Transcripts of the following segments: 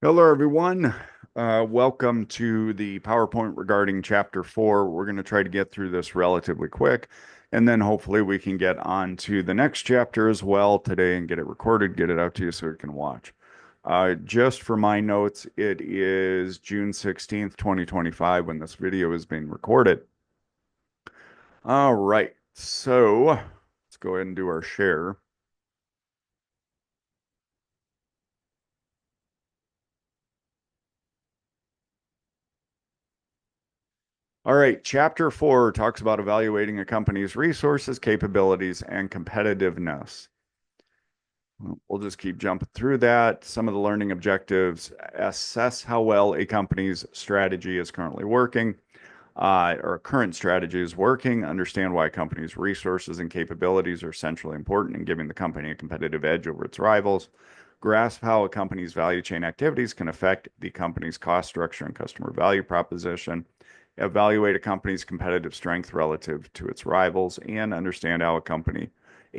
Hello, everyone. Welcome to the PowerPoint regarding Chapter 4. We're going to try to get through this relatively quick, and then hopefully we can get on to the next chapter as well today and get it recorded, get it out to you so you can watch. Just for my notes, it is June 16th, 2025 when this video is being recorded. All right, so let's go ahead and do our share. All right, chapter 4 talks about evaluating a company's resources, capabilities, and competitiveness. We'll just keep jumping through that. Some of the learning objectives: assess how well a company's strategy is currently working, or a current strategy is working, understand why a company's resources and capabilities are centrally important in giving the company a competitive edge over its rivals, grasp how a company's value chain activities can affect the company's cost structure and customer value proposition, evaluate a company's competitive strength relative to its rivals, and understand how a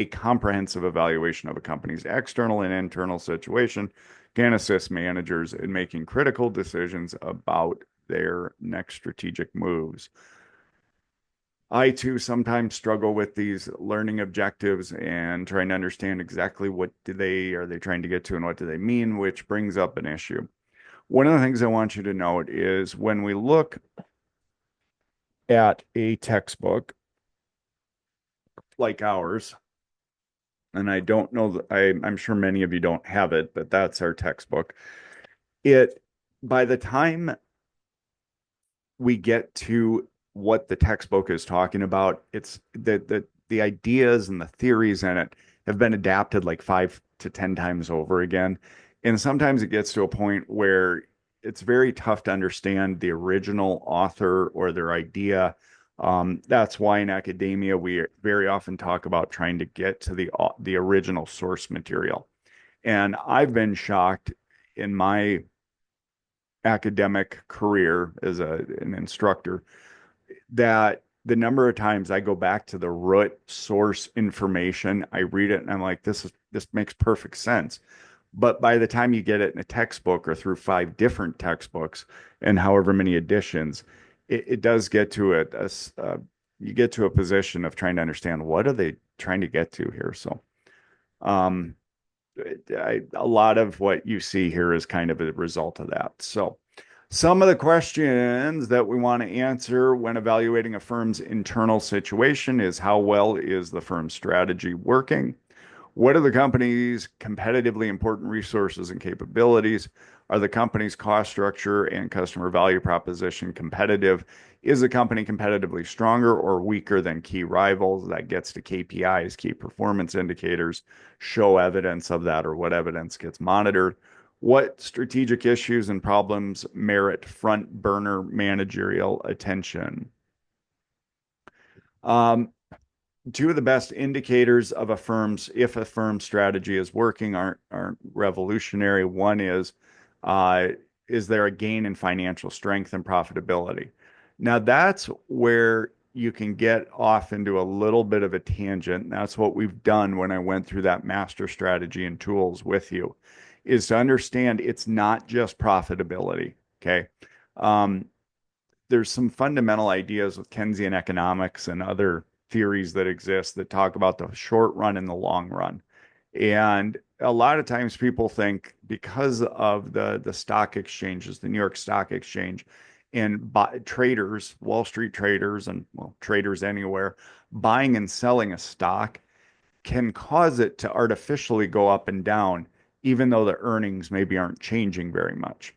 comprehensive evaluation of a company's external and internal situation can assist managers in making critical decisions about their next strategic moves. I too sometimes struggle with these learning objectives and trying to understand exactly what do they are they trying to get to and what do they mean, which brings up an issue. One of the things I want you to note is when we look at a textbook like ours, and I don't know that I'm sure many of you don't have it, but that's our textbook. It by the time we get to what the textbook is talking about, it's the ideas and the theories in it have been adapted like 5 to 10 times over again. And sometimes it gets to a point where it's very tough to understand the original author or their idea. That's why in academia we very often talk about trying to get to the original source material. And I've been shocked in my academic career as an instructor that the number of times I go back to the root source information, I read it and I'm like, this makes perfect sense. But by the time you get it in a textbook or through 5 different textbooks and however many editions, it does get to you get to a position of trying to understand what are they trying to get to here. So, um, a lot of what you see here is kind of a result of that. So, some of the questions that we want to answer when evaluating a firm's internal situation is how well is the firm's strategy working? What are the company's competitively important resources and capabilities? Are the company's cost structure and customer value proposition competitive? Is the company competitively stronger or weaker than key rivals? That gets to KPIs, key performance indicators, show evidence of that or what evidence gets monitored. What strategic issues and problems merit front burner managerial attention? Um, Two of the best indicators of a firm's if a firm's strategy is working aren't revolutionary. One uh, is there a gain in financial strength and profitability? Now that's where you can get off into a little bit of a tangent. That's what we've done when I went through that master strategy and tools with you, is to understand it's not just profitability. Okay. Um, there's some fundamental ideas with Keynesian economics and other theories that exist that talk about the short run and the long run. And a lot of times people think because of the stock exchanges, the New York Stock Exchange, and traders, Wall Street traders, and well, traders anywhere, buying and selling a stock can cause it to artificially go up and down, even though the earnings maybe aren't changing very much.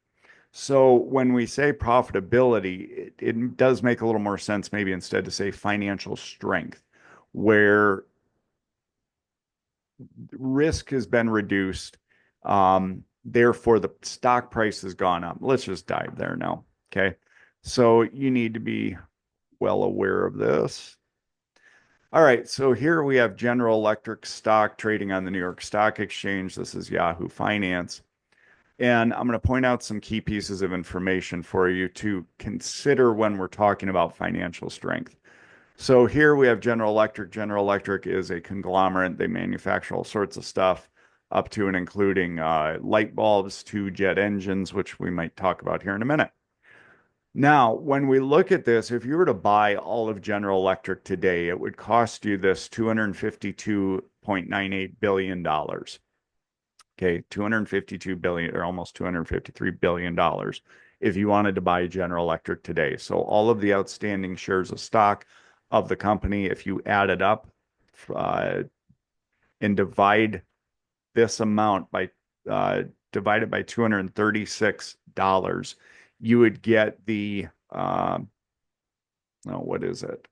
So when we say profitability, it does make a little more sense maybe instead to say financial strength, where risk has been reduced. Therefore, the stock price has gone up. Let's just dive there now. Okay. So you need to be well aware of this. All right. So here we have General Electric stock trading on the New York Stock Exchange. This is Yahoo Finance. And I'm going to point out some key pieces of information for you to consider when we're talking about financial strength. So here we have General Electric. General Electric is a conglomerate. They manufacture all sorts of stuff. up to and including light bulbs to jet engines, which we might talk about here in a minute. Now, when we look at this, if you were to buy all of General Electric today, it would cost you this $252.98 billion dollars. Okay, 252 billion or almost 253 billion dollars if you wanted to buy General Electric today. So all of the outstanding shares of stock of the company, if you add it up uh, and divide this amount by divided by $236, you would get the no, what is it?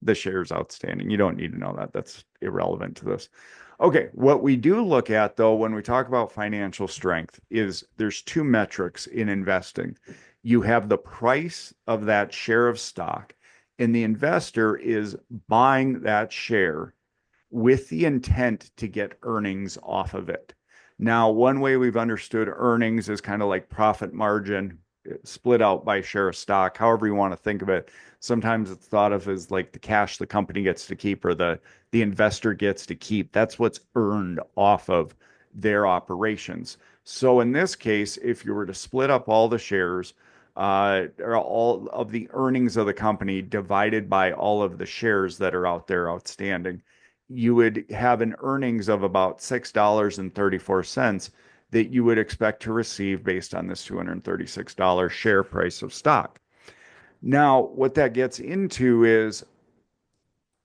The shares outstanding. You don't need to know that. That's irrelevant to this. Okay, what we do look at though when we talk about financial strength is there's two metrics in investing. You have the price of that share of stock, and the investor is buying that share with the intent to get earnings off of it. Now, one way we've understood earnings is kind of like profit margin split out by share of stock, however you want to think of it. Sometimes it's thought of as like the cash the company gets to keep or the investor gets to keep. That's what's earned off of their operations. So in this case, if you were to split up all the shares, or all of the earnings of the company divided by all of the shares that are out there outstanding, you would have an earnings of about $6.34 that you would expect to receive based on this $236 share price of stock. Now, what that gets into is,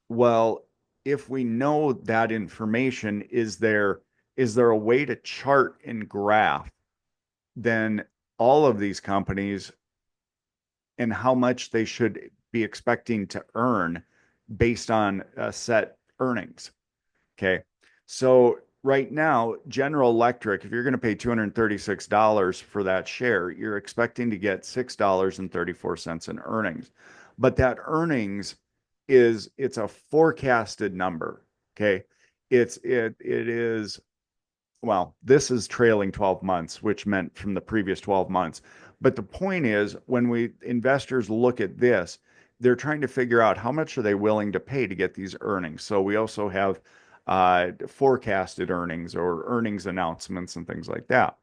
well, if we know that information, is there a way to chart and graph then all of these companies and how much they should be expecting to earn based on set earnings? Okay. So right now, General Electric, if you're going to pay $236 for that share, you're expecting to get $6.34 in earnings. But that earnings it's a forecasted number. Okay. It is, well, this is trailing 12 months, which meant from the previous 12 months. But the point is, when investors look at this, they're trying to figure out how much are they willing to pay to get these earnings. So we also have forecasted earnings or earnings announcements and things like that.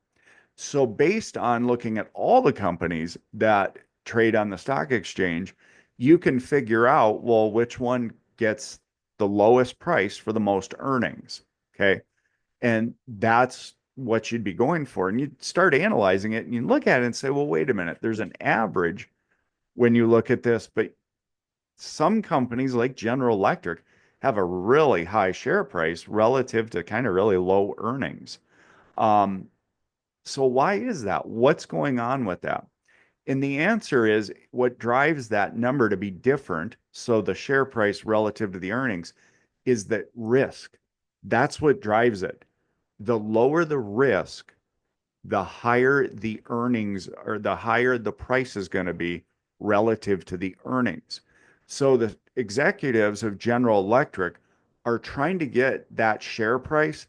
So based on looking at all the companies that trade on the stock exchange, you can figure out, well, which one gets the lowest price for the most earnings. Okay. And that's what you'd be going for. And you start analyzing it and you look at it and say, well, wait a minute, there's an average when you look at this, but some companies like General Electric have a really high share price relative to kind of really low earnings. Um, so why is that? What's going on with that? And the answer is what drives that number to be different, so the share price relative to the earnings, is that risk. That's what drives it. The lower the risk, the higher the earnings or the higher the price is going to be relative to the earnings. So the executives of General Electric are trying to get that share price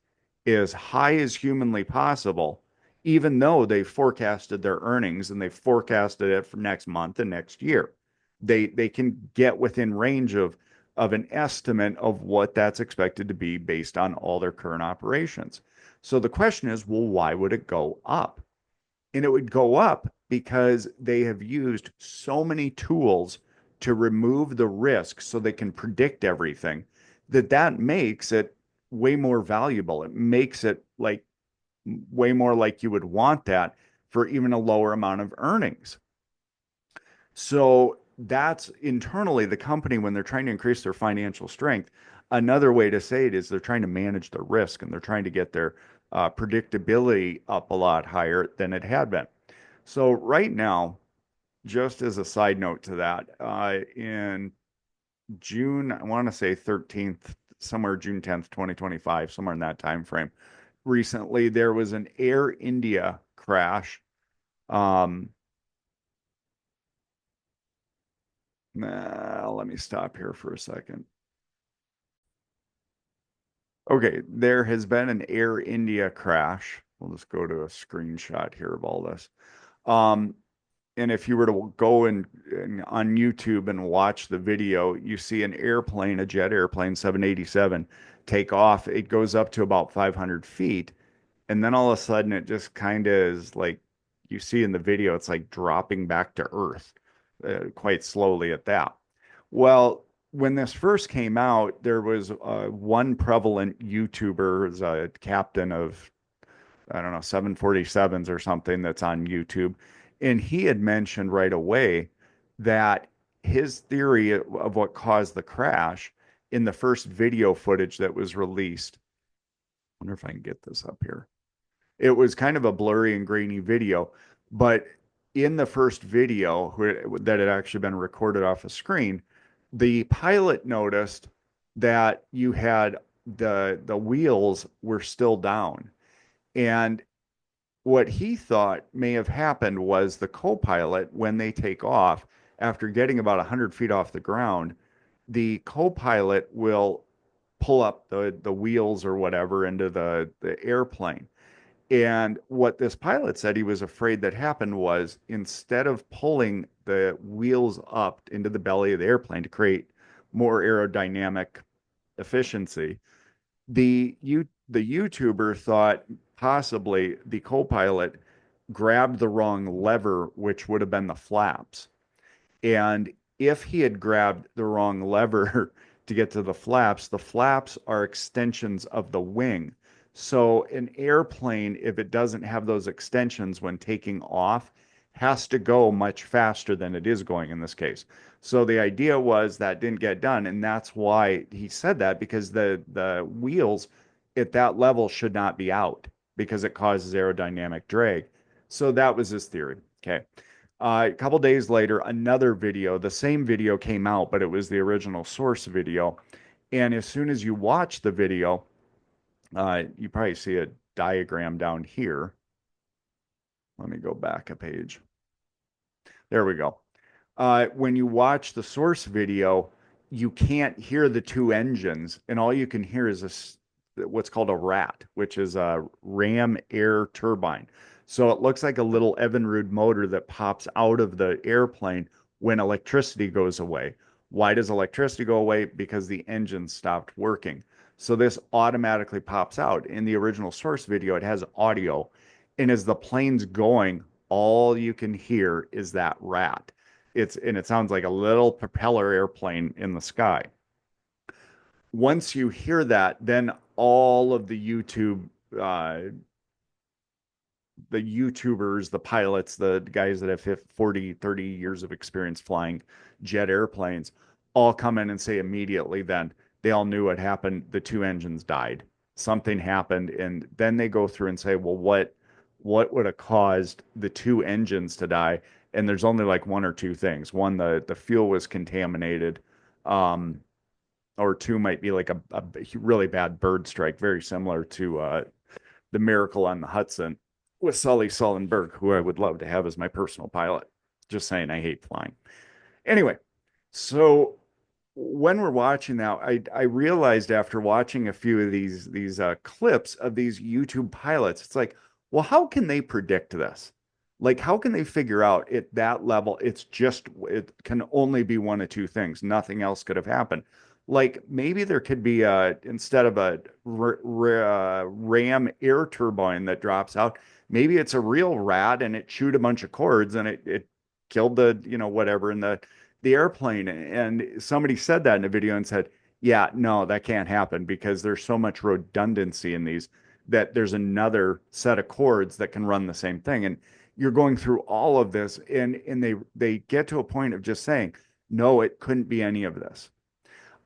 as high as humanly possible, even though they forecasted their earnings and they forecasted it for next month and next year. They can get within range of an estimate of what that's expected to be based on all their current operations. So the question is, well, why would it go up? And it would go up because they have used so many tools to remove the risk so they can predict everything that makes it way more valuable. It makes it like way more like you would want that for even a lower amount of earnings. So that's internally the company when they're trying to increase their financial strength. Another way to say it is they're trying to manage the risk and they're trying to get their predictability up a lot higher than it had been. So right now, just as a side note to that, in June, I want to say 13th, somewhere June 10th, 2025, somewhere in that time frame. Recently, there was an Air India crash. Um, Let me stop here for a second. Okay, there has been an Air India crash. We'll just go to a screenshot here of all this. Um, and if you were to go and on YouTube and watch the video, you see an airplane, a jet airplane, 787, take off. It goes up to about 500 feet, And then all of a sudden it just kind of is like you see in the video, it's like dropping back to Earth quite slowly at that. Well, when this first came out, there was one prevalent YouTuber, who's a captain of, I don't know, 747s or something that's on YouTube. And he had mentioned right away that his theory of what caused the crash in the first video footage that was released. I wonder if I can get this up here. It was kind of a blurry and grainy video, but in the first video that had actually been recorded off a screen, the pilot noticed that you had the wheels were still down. And what he thought may have happened was the co-pilot, when they take off, after getting about 100 feet off the ground, the co-pilot will pull up the wheels or whatever into the airplane. And what this pilot said he was afraid that happened was instead of pulling the wheels up into the belly of the airplane to create more aerodynamic efficiency, the YouTuber thought possibly the co-pilot grabbed the wrong lever, which would have been the flaps. And if he had grabbed the wrong lever to get to the flaps are extensions of the wing. So an airplane, if it doesn't have those extensions when taking off, has to go much faster than it is going in this case. So the idea was that didn't get done, and that's why he said that, because the wheels at that level should not be out because it causes aerodynamic drag. So that was his theory. Okay. A couple days later, another video, the same video came out, but it was the original source video. And as soon as you watch the video, you probably see a diagram down here. Let me go back a page. There we go. When you watch the source video, you can't hear the two engines, and all you can hear is what's called a RAT, which is a ram air turbine. So it looks like a little Evinrude motor that pops out of the airplane when electricity goes away. Why does electricity go away? Because the engine stopped working. So this automatically pops out. In the original source video, it has audio. And as the plane's going, all you can hear is that rat. It sounds like a little propeller airplane in the sky. Once you hear that, then all of uh, the YouTubers, the pilots, the guys that have 40, 30 years of experience flying jet airplanes, all come in and say immediately then they all knew what happened. The two engines died. Something happened. And then they go through and say, well, what would have caused the two engines to die? And there's only like one or two things. One, the fuel was contaminated. Um, or two might be like a really bad bird strike, very similar to the Miracle on the Hudson with Sully Sullenberg, who I would love to have as my personal pilot. Just saying, I hate flying. Anyway, so when we're watching now, I realized after watching a few of these clips of these YouTube pilots, it's like, well, how can they predict this? Like, how can they figure out at that level? It can only be one of two things. Nothing else could have happened. Like maybe there could be instead of a ram air turbine that drops out, maybe it's a real rat and it chewed a bunch of cords and it killed the whatever in the airplane. And somebody said that in a video and said, yeah, no, that can't happen because there's so much redundancy in these that there's another set of cords that can run the same thing. And you're going through all of this and they get to a point of just saying, no, it couldn't be any of this.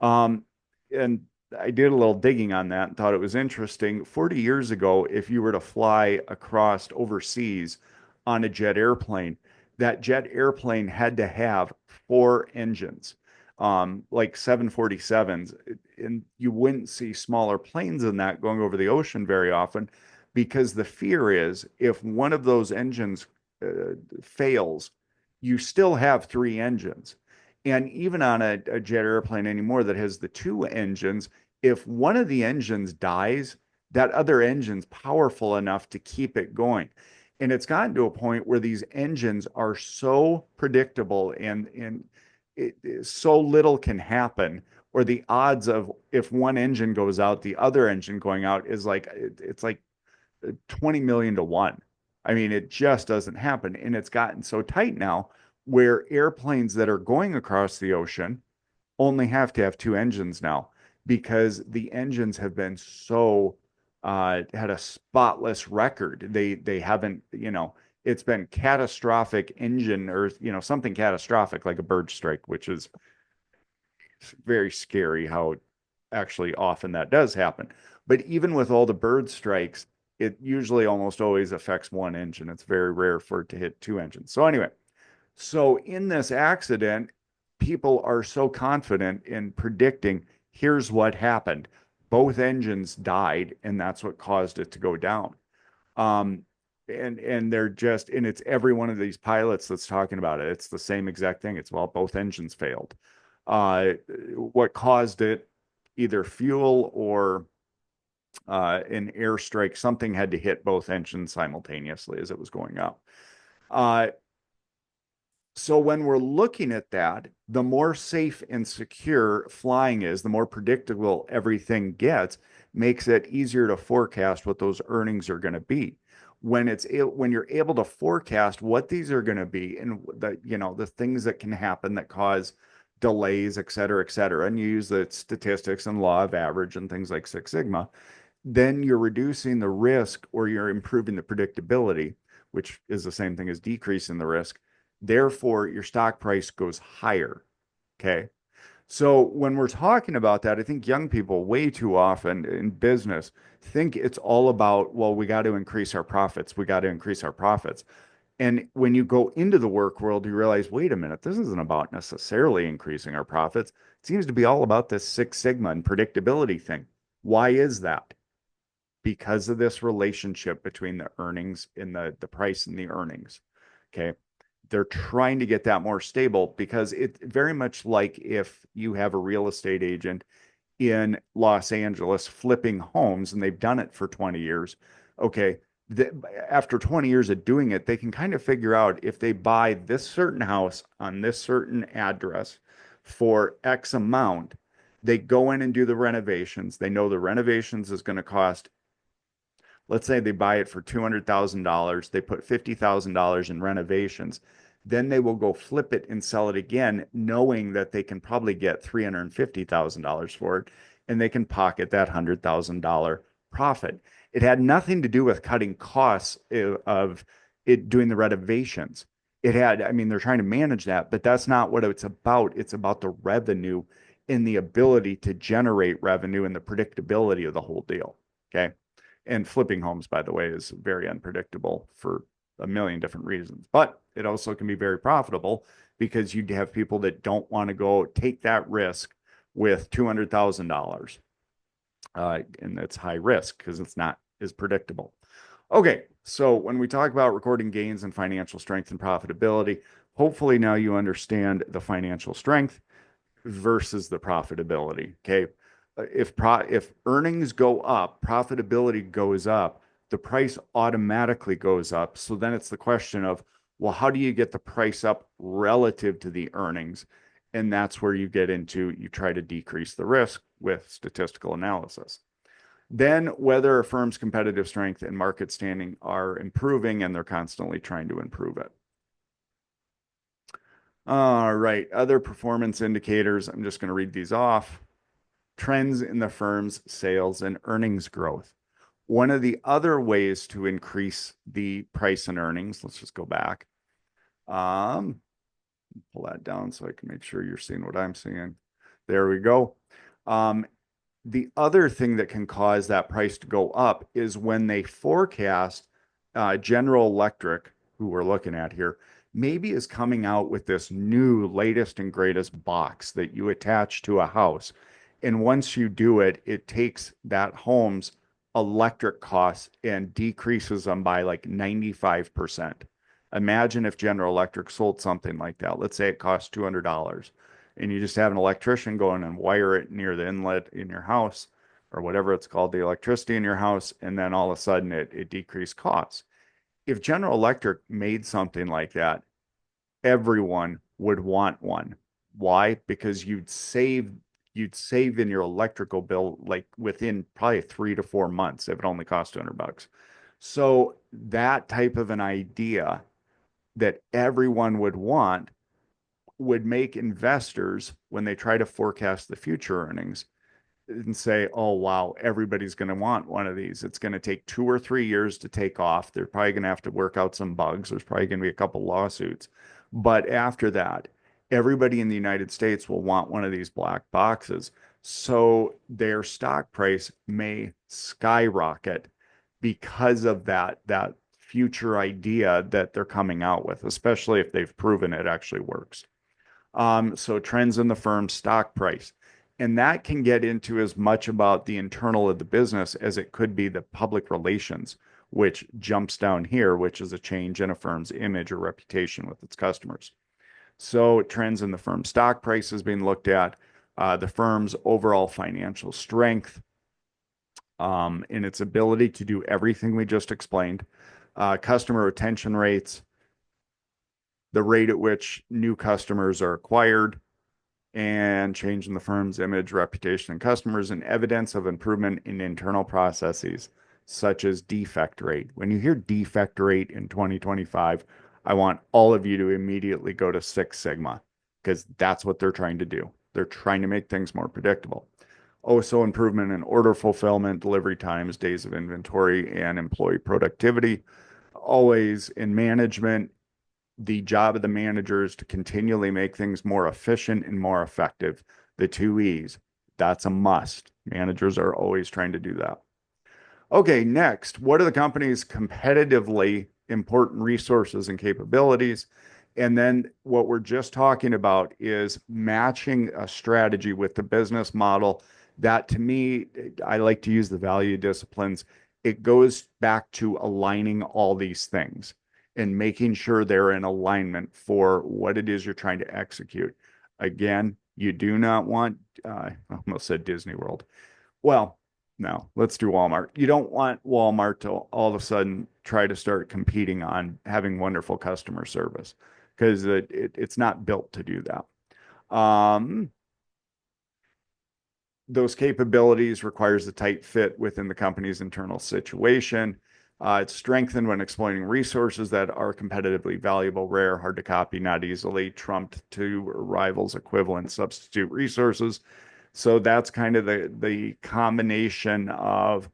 Um, and I did a little digging on that and thought it was interesting. 40 years ago, if you were to fly across overseas on a jet airplane, that jet airplane had to have four engines, like 747s. And you wouldn't see smaller planes than that going over the ocean very often because the fear is if one of those engines fails, you still have three engines. And even on a jet airplane anymore that has the two engines, if one of the engines dies, that other engine's powerful enough to keep it going. And it's gotten to a point where these engines are so predictable and so little can happen, or the odds of if one engine goes out, the other engine going out is like it's like 20 million to one. I mean, it just doesn't happen. And it's gotten so tight now where airplanes that are going across the ocean only have to have two engines now because the engines have been so had a spotless record. They haven't, it's been catastrophic engine or something catastrophic like a bird strike, which is very scary how actually often that does happen. But even with all the bird strikes, it usually almost always affects one engine. It's very rare for it to hit two engines. So anyway, so in this accident, people are so confident in predicting here's what happened. Both engines died, and that's what caused it to go down. Um, and they're just, and it's every one of these pilots that's talking about it. It's the same exact thing. It's well, both engines failed. Uh, what caused it? Either fuel or an airstrike. Something had to hit both engines simultaneously as it was going up. Uh, so when we're looking at that, the more safe and secure flying is, the more predictable everything gets, makes it easier to forecast what those earnings are going to be. When you're able to forecast what these are going to be and the things that can happen that cause delays, et cetera, and you use the statistics and law of average and things like Six Sigma, then you're reducing the risk or you're improving the predictability, which is the same thing as decreasing the risk. Therefore, your stock price goes higher. Okay. So when we're talking about that, I think young people way too often in business think it's all about, well, we got to increase our profits. We got to increase our profits. And when you go into the work world, you realize, wait a minute, this isn't about necessarily increasing our profits. It seems to be all about this Six Sigma and predictability thing. Why is that? Because of this relationship between the earnings and the price and the earnings. Okay. They're trying to get that more stable because it's very much like if you have a real estate agent in Los Angeles flipping homes and they've done it for 20 years. Okay. After 20 years of doing it, they can kind of figure out if they buy this certain house on this certain address for X amount, they go in and do the renovations. They know the renovations is going to cost, let's say they buy it for $200,000, they put $50,000 in renovations, then they will go flip it and sell it again, knowing that they can probably get $350,000 for it, and they can pocket that $100,000 profit. It had nothing to do with cutting costs of it doing the renovations. It had, I mean, they're trying to manage that, but that's not what it's about. It's about the revenue and the ability to generate revenue and the predictability of the whole deal. Okay. And flipping homes, by the way, is very unpredictable for a million different reasons. But it also can be very profitable because you have people that don't want to go take that risk with $200,000. And it's high risk because it's not as predictable. Okay, so when we talk about recording gains and financial strength and profitability, hopefully now you understand the financial strength versus the profitability. Okay. If earnings go up, profitability goes up, the price automatically goes up. So then it's the question of, well, how do you get the price up relative to the earnings? And that's where you get into, you try to decrease the risk with statistical analysis. Then whether a firm's competitive strength and market standing are improving, and they're constantly trying to improve it. All right, other performance indicators. I'm just going to read these off. Trends in the firm's sales and earnings growth. One of the other ways to increase the price and earnings, let's just go back. Pull that down so I can make sure you're seeing what I'm seeing. There we go. The other thing that can cause that price to go up is when they forecast General Electric, who we're looking at here, maybe is coming out with this new latest and greatest box that you attach to a house. And once you do it, it takes that home's electric costs and decreases them by like 95%. Imagine if General Electric sold something like that. Let's say it costs $200 and you just have an electrician go in and wire it near the inlet in your house or whatever it's called, the electricity in your house, and then all of a sudden it decreased costs. If General Electric made something like that, everyone would want one. Why? Because you'd save in your electrical bill like within probably 3 to 4 months if it only cost $200. So that type of an idea that everyone would want would make investors, when they try to forecast the future earnings, and say, oh, wow, everybody's going to want one of these. It's going to take 2 or 3 years to take off. They're probably going to have to work out some bugs. There's probably going to be a couple lawsuits. But after that, everybody in the United States will want one of these black boxes. So their stock price may skyrocket because of that future idea that they're coming out with, especially if they've proven it actually works. So trends in the firm's stock price. And that can get into as much about the internal of the business as it could be the public relations, which jumps down here, which is a change in a firm's image or reputation with its customers. So trends in the firm's stock price is being looked at, the firm's overall financial strength, in its ability to do everything we just explained, customer retention rates, the rate at which new customers are acquired, and change in the firm's image, reputation, and customers, and evidence of improvement in internal processes, such as defect rate. When you hear defect rate in 2025, I want all of you to immediately go to Six Sigma because that's what they're trying to do. They're trying to make things more predictable. Also, improvement in order fulfillment, delivery times, days of inventory, and employee productivity. Always in management, the job of the manager is to continually make things more efficient and more effective. The two E's. That's a must. Managers are always trying to do that. Okay, next, what are the company's competitively important resources and capabilities? And then what we're just talking about is matching a strategy with the business model. That to me, I like to use the value disciplines. It goes back to aligning all these things and making sure they're in alignment for what it is you're trying to execute. Again, you do not want, I almost said Disney World. Well, no, let's do Walmart. You don't want Walmart to all of a sudden try to start competing on having wonderful customer service because it's not built to do that. Those capabilities requires a tight fit within the company's internal situation. It's strengthened when exploiting resources that are competitively valuable, rare, hard to copy, not easily trumped to rivals, equivalent, substitute resources. So that's kind of the combination of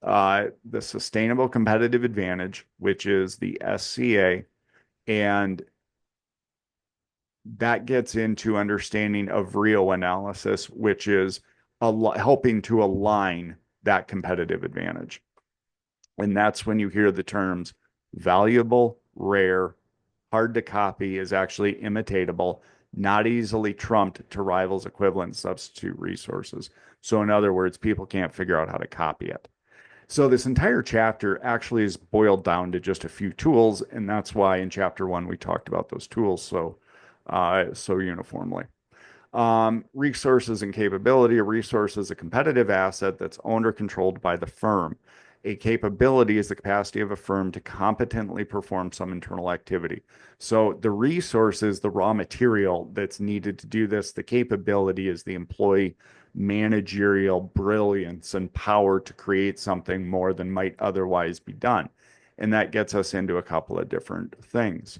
the sustainable competitive advantage, which is the SCA, and that gets into understanding of real analysis, which is helping to align that competitive advantage. And that's when you hear the terms valuable, rare, hard to copy is actually imitatable, not easily trumped to rivals, equivalent, substitute resources. So, in other words, people can't figure out how to copy it. So, this entire chapter actually is boiled down to just a few tools. And that's why in chapter one, we talked about those tools so uniformly. Resources and capability. A resource is a competitive asset that's owned or controlled by the firm. A capability is the capacity of a firm to competently perform some internal activity. So the resource is the raw material that's needed to do this. The capability is the employee managerial brilliance and power to create something more than might otherwise be done. And that gets us into a couple of different things.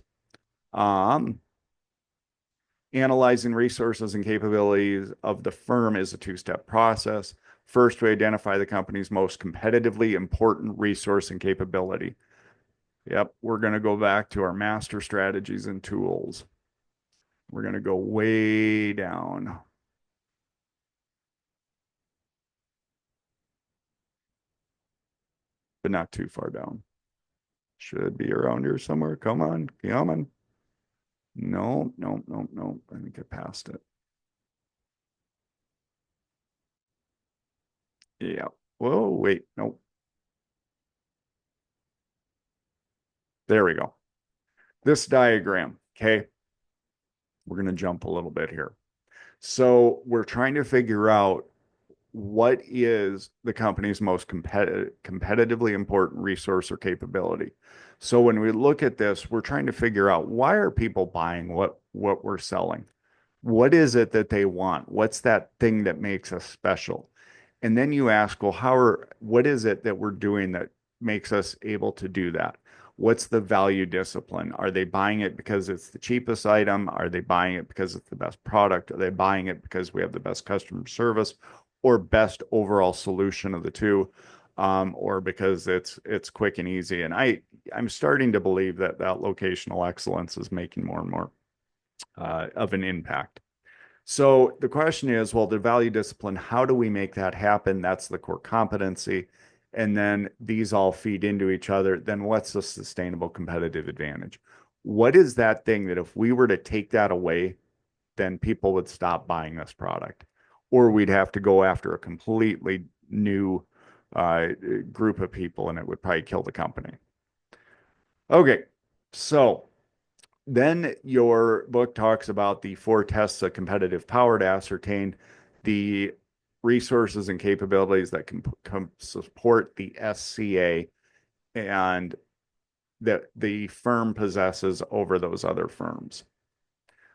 Analyzing resources and capabilities of the firm is a two-step process. First, we identify the company's most competitively important resource and capability. Yep, we're going to go back to our master strategies and tools. We're going to go way down. But not too far down. Should be around here somewhere. Come on, come on. No, no, no, no. I think I passed it. Yeah. Whoa, wait, no. There we go. This diagram, okay? We're going to jump a little bit here. So we're trying to figure out what is the company's most competitively important resource or capability. So when we look at this, we're trying to figure out why are people buying what we're selling? What is it that they want? What's that thing that makes us special? And then you ask, well, what is it that we're doing makes us able to do that? What's the value discipline? Are they buying it because it's the cheapest item? Are they buying it because it's the best product? Are they buying it because we have the best customer service or best overall solution of the two? Or because it's quick and easy. And I'm starting to believe that locational excellence is making more and more of an impact. So the question is, well, the value discipline, how do we make that happen? That's the core competency. And then these all feed into each other. Then what's the sustainable competitive advantage? What is that thing that if we were to take that away, then people would stop buying this product? Or we'd have to go after a completely new uh, group of people and it would probably kill the company. Okay, so then your book talks about the four tests of competitive power to ascertain the resources and capabilities that can support the SCA and that the firm possesses over those other firms.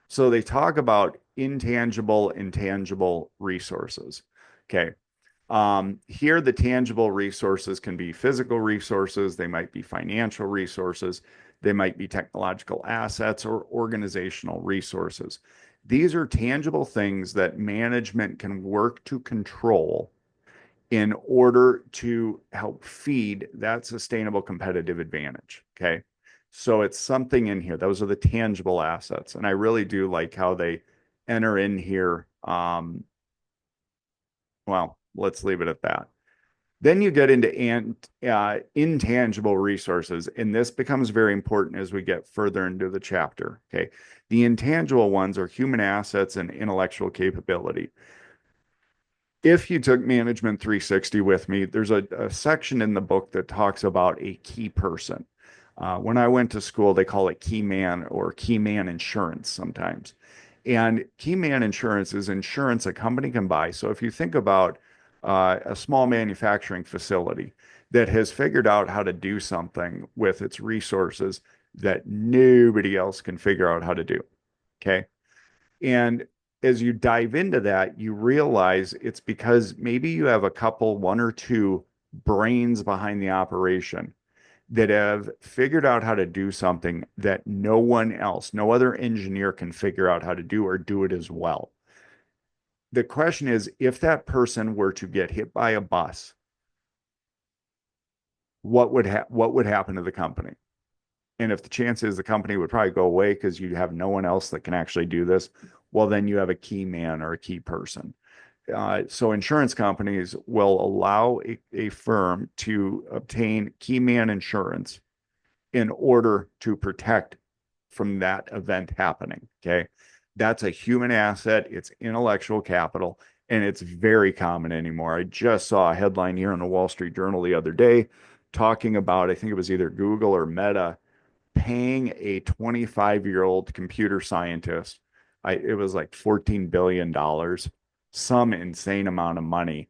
So they talk about intangible, intangible resources. Okay. Here, the tangible resources can be physical resources, they might be financial resources, they might be technological assets or organizational resources. These are tangible things that management can work to control in order to help feed that sustainable competitive advantage. Okay. So it's something in here. Those are the tangible assets. And I really do like how they enter in here. Well, let's leave it at that. Then you get into intangible resources, and this becomes very important as we get further into the chapter. Okay. The intangible ones are human assets and intellectual capability. If you took Management 360 with me, there's a section in the book that talks about a key person. When I went to school, they call it key man or key man insurance sometimes. And key man insurance is insurance a company can buy. So if you think about a small manufacturing facility that has figured out how to do something with its resources that nobody else can figure out how to do. Okay. And as you dive into that, you realize it's because maybe you have a couple, one or two brains behind the operation that have figured out how to do something that no one else, no other engineer can figure out how to do or do it as well. The question is, if that person were to get hit by a bus, what would happen to the company? And if the chance is the company would probably go away because you have no one else that can actually do this, well, then you have a key man or a key person. So insurance companies will allow a firm to obtain key man insurance in order to protect from that event happening. Okay. That's a human asset, it's intellectual capital, and it's very common anymore. I just saw a headline here in the Wall Street Journal the other day talking about, I think it was either Google or Meta paying a 25-year-old computer scientist, it was like $14 billion, some insane amount of money.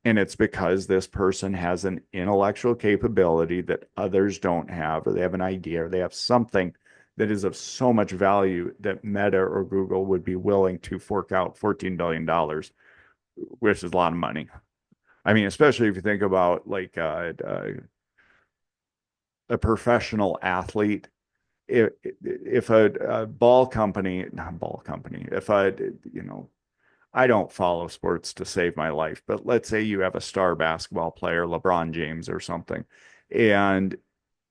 And it's because this person has an intellectual capability that others don't have, or they have an idea, or they have something that is of so much value that Meta or Google would be willing to fork out $14 billion, which is a lot of money. I mean, especially if you think about like a professional athlete if a ball company, not ball company, if I, you know, I don't follow sports to save my life, but let's say you have a star basketball player, LeBron James or something, and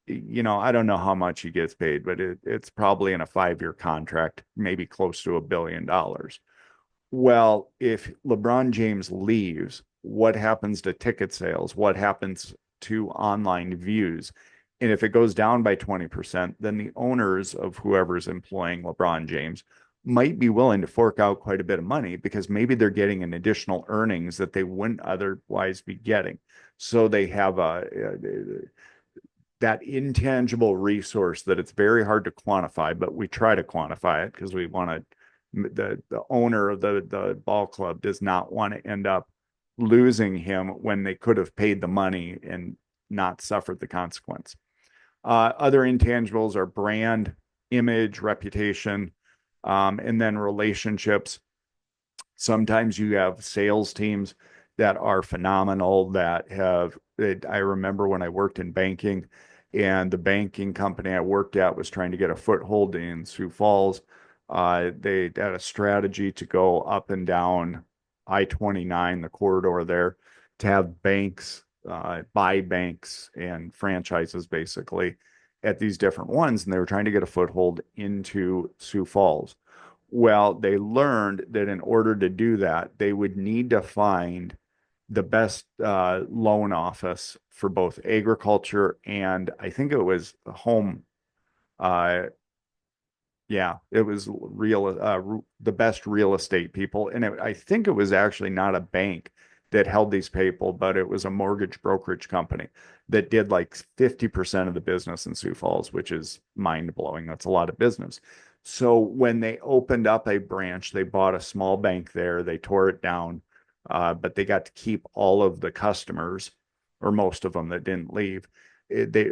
I don't know how much he gets paid, but it's probably in a 5-year contract, maybe close to $1 billion. Well, if LeBron James leaves, what happens to ticket sales? What happens to online views? And if it goes down by 20%, then the owners of whoever's employing LeBron James might be willing to fork out quite a bit of money because maybe they're getting an additional earnings that they wouldn't otherwise be getting. So they have that intangible resource that it's very hard to quantify, but we try to quantify it because we want to the owner of the ball club does not want to end up losing him when they could have paid the money and not suffered the consequence. Other intangibles are brand, image, reputation, and then relationships. Sometimes you have sales teams that are phenomenal, that have I remember when I worked in banking, and the banking company I worked at was trying to get a foothold in Sioux Falls. They had a strategy to go up and down I-29, the corridor there, to have banks, buy banks and franchises basically at these different ones. And they were trying to get a foothold into Sioux Falls. Well, they learned that in order to do that, they would need to find the best loan office for both agriculture and I think it was home. Uh, yeah, it was the best real estate people, and I think it was actually not a bank that held these people, but it was a mortgage brokerage company that did like 50% of the business in Sioux Falls, which is mind blowing. That's a lot of business. So when they opened up a branch, they bought a small bank there. They tore it down, but they got to keep all of the customers, or most of them that didn't leave.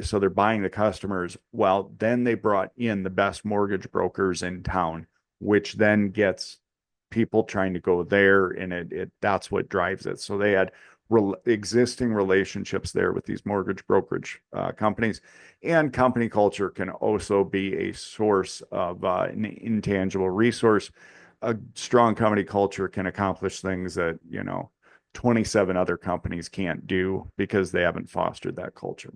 So they're buying the customers. Well, then they brought in the best mortgage brokers in town, which then gets people trying to go there, and that's what drives it. So they had existing relationships there with these mortgage brokerage companies, and company culture can also be a source of an intangible resource. A strong company culture can accomplish things that 27 other companies can't do because they haven't fostered that culture.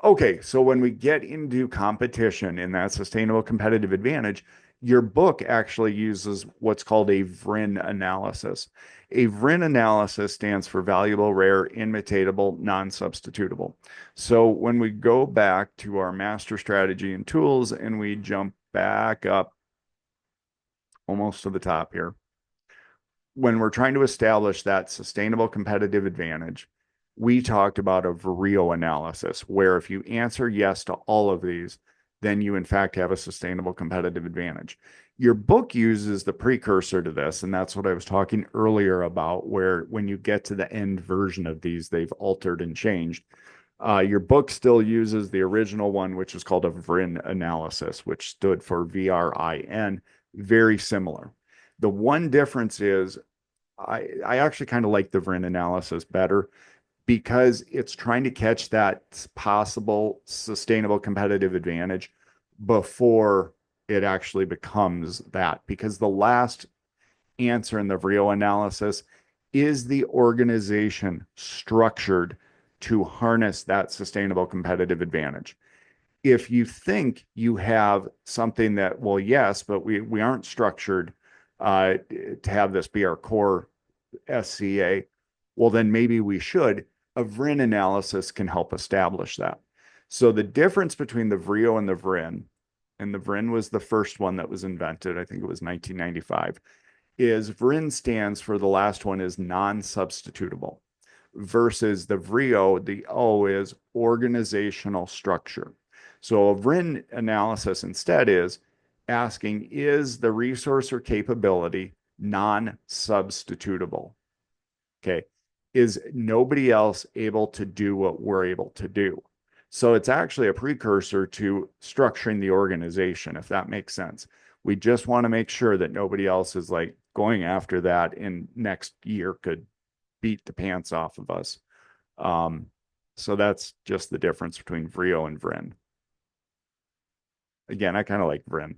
Okay, so when we get into competition in that sustainable competitive advantage, your book actually uses what's called a VRIN analysis. A VRIN analysis stands for valuable, rare, imitatable, non-substitutable. So when we go back to our master strategy and tools and we jump back up almost to the top here, when we're trying to establish that sustainable competitive advantage, we talked about a Vario analysis where if you answer yes to all of these, then you in fact have a sustainable competitive advantage. Your book uses the precursor to this, and that's what I was talking earlier about, where when you get to the end version of these, they've altered and changed. Your book still uses the original one, which is called a VRIN analysis, which stood for VRIN, very similar. The one difference is I actually kind of like the VRIN analysis better because it's trying to catch that possible sustainable competitive advantage before it actually becomes that. Because the last answer in the VRIO analysis is the organization structured to harness that sustainable competitive advantage? If you think you have something that, well, yes, but we aren't structured to have this be our core SCA, well, then maybe we should. A VRIN analysis can help establish that. So the difference between the VRIO and the VRIN, and the VRIN was the first one that was invented, I think it was 1995, is VRIN stands for the last one is non-substitutable versus the VRIO, the O is organizational structure. So a VRIN analysis instead is asking, is the resource or capability non-substitutable? Okay. Is nobody else able to do what we're able to do? So it's actually a precursor to structuring the organization, if that makes sense. We just want to make sure that nobody else is like going after that and next year could beat the pants off of us. So that's just the difference between VRIO and VRIN. Again, I kind of like VRIN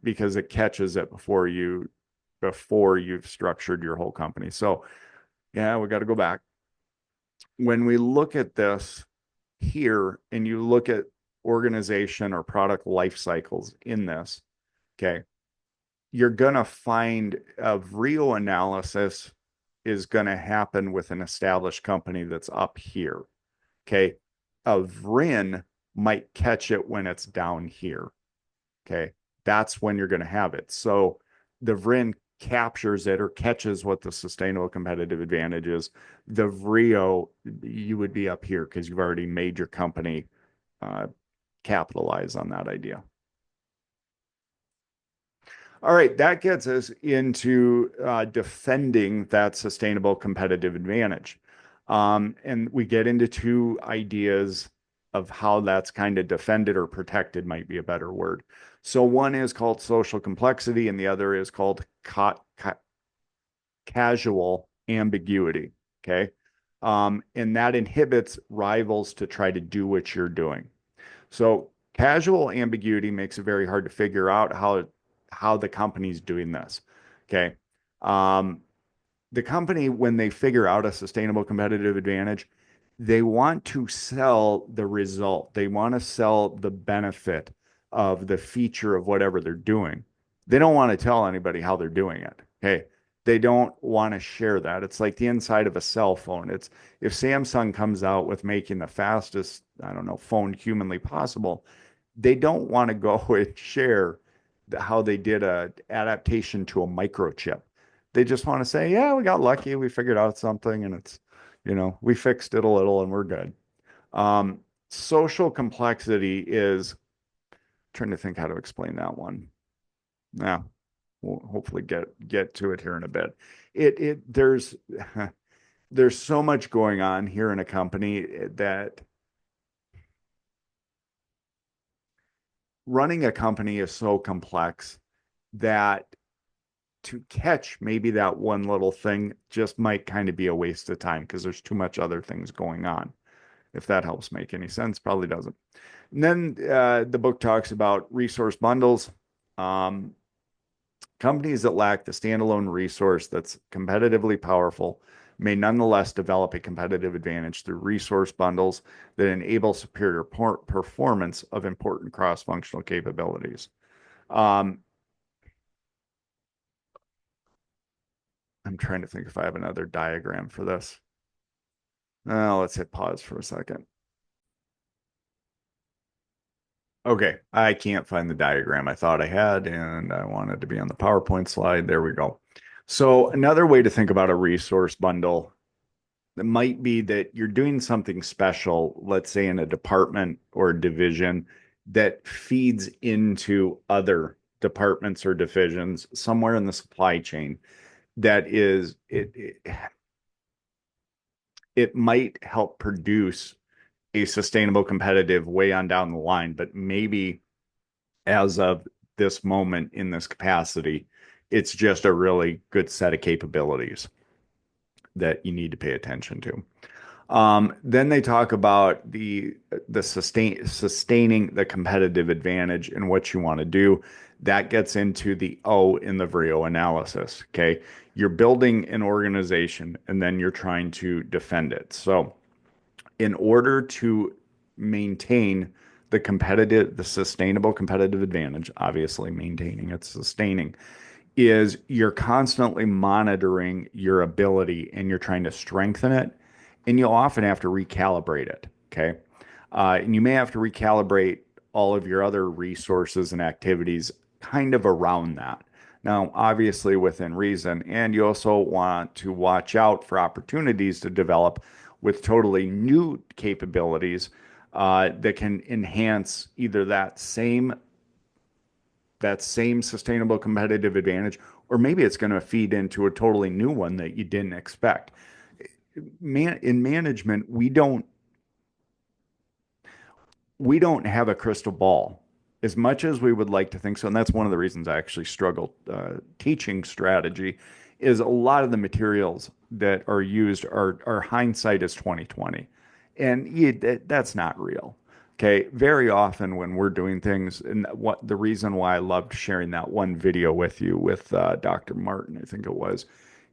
because it catches it before you've structured your whole company. So yeah, we got to go back. When we look at this here and you look at organization or product life cycles in this, okay, you're going to find a real analysis is going to happen with an established company that's up here. Okay. A VRIN might catch it when it's down here. Okay. That's when you're going to have it. So the VRIN captures it or catches what the sustainable competitive advantage is. The VRIO, you would be up here because you've already made your company capitalize on that idea. All right, that gets us into defending that sustainable competitive advantage. And we get into two ideas of how that's kind of defended or protected, might be a better word. So one is called social complexity, and the other is called casual ambiguity. Okay. And that inhibits rivals to try to do what you're doing. So casual ambiguity makes it very hard to figure out how the company's doing this. Okay. Um, the company, when they figure out a sustainable competitive advantage, they want to sell the result. They want to sell the benefit of the feature of whatever they're doing. They don't want to tell anybody how they're doing it. Okay. They don't want to share that. It's like the inside of a cell phone. It's if Samsung comes out with making the fastest, I don't know, phone humanly possible, they don't want to go and share how they did a adaptation to a microchip. They just want to say, yeah, we got lucky. We figured out something and we fixed it a little and we're good. Um, Social complexity is trying to think how to explain that one. Yeah, we'll hopefully get to it here in a bit. It there's so much going on here in a company that running a company is so complex that to catch maybe that one little thing just might kind of be a waste of time because there's too much other things going on. If that helps make any sense, probably doesn't. And then the book talks about resource bundles. Um, Companies that lack the standalone resource that's competitively powerful may nonetheless develop a competitive advantage through resource bundles that enable superior performance of important cross-functional capabilities. Um, I'm trying to think if I have another diagram for this. Let's hit pause for a second. Okay, I can't find the diagram I thought I had, and I wanted to be on the PowerPoint slide. There we go. So another way to think about a resource bundle might be that you're doing something special, let's say in a department or division that feeds into other departments or divisions somewhere in the supply chain that is it might help produce a sustainable competitive way on down the line, but maybe as of this moment in this capacity, it's just a really good set of capabilities that you need to pay attention to. Then they talk about the sustaining the competitive advantage and what you want to do. That gets into the O in the Vrio analysis. Okay, you're building an organization and then you're trying to defend it. So in order to maintain the sustainable competitive advantage, obviously maintaining it, sustaining, is you're constantly monitoring your ability and you're trying to strengthen it. And you'll often have to recalibrate it. Okay. And you may have to recalibrate all of your other resources and activities kind of around that. Now, obviously within reason, and you also want to watch out for opportunities to develop with totally new capabilities that can enhance either that same sustainable competitive advantage, or maybe it's going to feed into a totally new one that you didn't expect. In management, we don't have a crystal ball as much as we would like to think so. And that's one of the reasons I actually struggle teaching strategy is a lot of the materials that are used are hindsight is 2020. And that's not real. Okay. Very often when we're doing things, and what the reason why I loved sharing that one video with you with Dr. Martin, I think it was,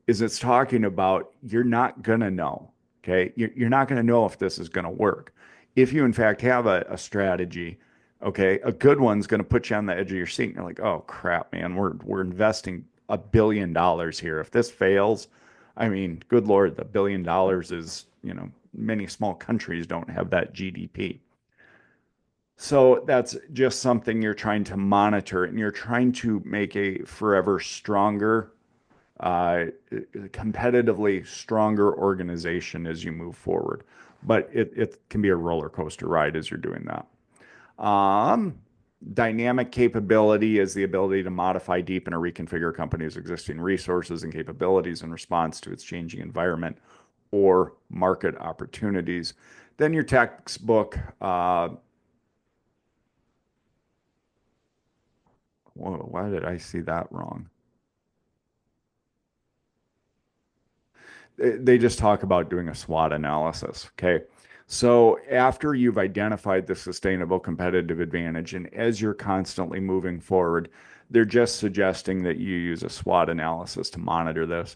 is it's talking about you're not going to know. Okay. You're not going to know if this is going to work. If you, in fact, have a strategy, okay, a good one's going to put you on the edge of your seat. And you're like, oh, crap, man, we're investing $1 billion here. If this fails, I mean, good Lord, the $1 billion is, many small countries don't have that GDP. So that's just something you're trying to monitor and you're trying to make a forever stronger competitively stronger organization as you move forward. But it can be a roller coaster ride as you're doing that. Um, Dynamic capability is the ability to modify, deepen, or reconfigure a company's existing resources and capabilities in response to its changing environment or market opportunities. Then your textbook, whoa, why did I see that wrong? They just talk about doing a SWOT analysis. Okay. So after you've identified the sustainable competitive advantage, and as you're constantly moving forward, they're just suggesting that you use a SWOT analysis to monitor this.